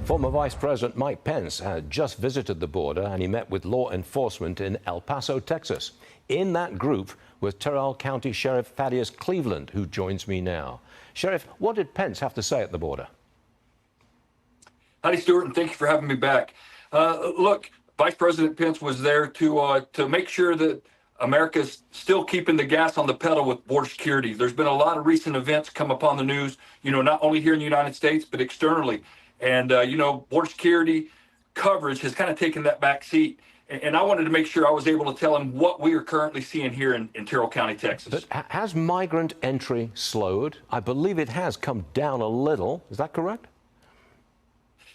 Former Vice President Mike Pence had just visited the border and he met with law enforcement in El Paso, Texas. In that group was Terrell County Sheriff Thaddeus Cleveland, who joins me now. Sheriff, what did Pence have to say at the border? Howdy, Stuart, and thank you for having me back. Look, Vice President Pence was there to make sure that America's still keeping the gas on the pedal with border security. There's been a lot of recent events come upon the news, not only here in the United States, but externally. And, border security coverage has kind of taken that back seat. And I wanted to make sure I was able to tell him what we are currently seeing here in Terrell County, Texas. But has migrant entry slowed? I believe it has come down a little. Is that correct?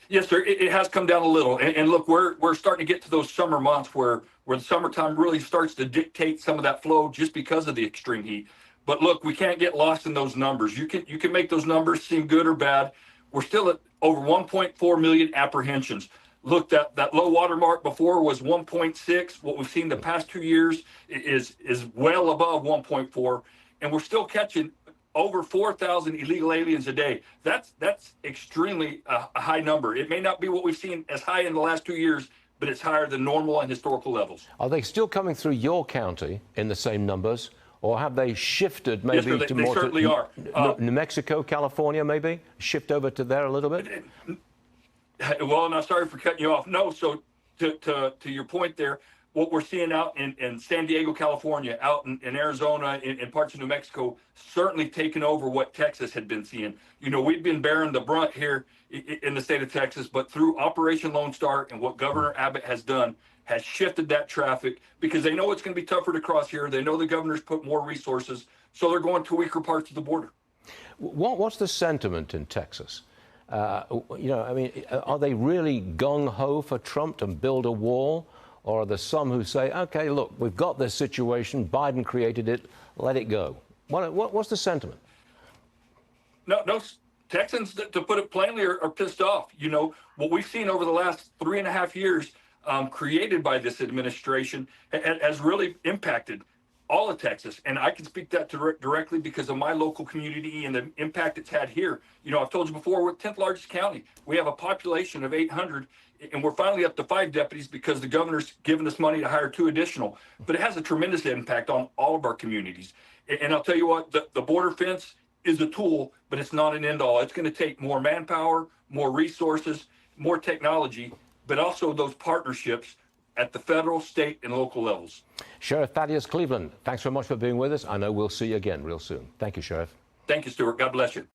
Yes, sir. It has come down a little. And look, we're starting to get to those summer months where the summertime really starts to dictate some of that flow just because of the extreme heat. But look, we can't get lost in those numbers. You can make those numbers seem good or bad. We're still at over 1.4 million apprehensions. Look, that low water mark before was 1.6. What we've seen the past 2 years is well above 1.4, and we're still catching over 4,000 illegal aliens a day. That's extremely a high number. It may not be what we've seen as high in the last 2 years, but it's higher than normal and historical levels. Are they still coming through your county in the same numbers, or have they shifted maybe yes, to they more certainly are. New Mexico, California, maybe shift over to there a little bit? Well, and I'm sorry for cutting you off. No, so to your point there, what we're seeing out in San Diego, California, out in Arizona, in parts of New Mexico, certainly taken over what Texas had been seeing. We've been bearing the brunt here in the state of Texas, but through Operation Lone Star and what Governor Abbott has done has shifted that traffic because they know it's going to be tougher to cross here. They know the governor's put more resources, so they're going to weaker parts of the border. What's the sentiment in Texas? Are they really gung-ho for Trump to build a wall? Or are there some who say, OK, look, we've got this situation, Biden created it, let it go? What's the sentiment? No, Texans, to put it plainly, are pissed off. What we've seen over the last 3.5 years created by this administration has really impacted all of Texas. And I can speak that directly because of my local community and the impact it's had here. I've told you before, we're the 10th largest county. We have a population of 800, and we're finally up to 5 deputies because the governor's given us money to hire 2 additional. But it has a tremendous impact on all of our communities. And I'll tell you what, the border fence is a tool, but it's not an end-all. It's going to take more manpower, more resources, more technology, but also those partnerships at the federal, state, and local levels. Sheriff Thaddeus Cleveland, thanks so much for being with us. I know we'll see you again real soon. Thank you, Sheriff. Thank you, Stuart. God bless you.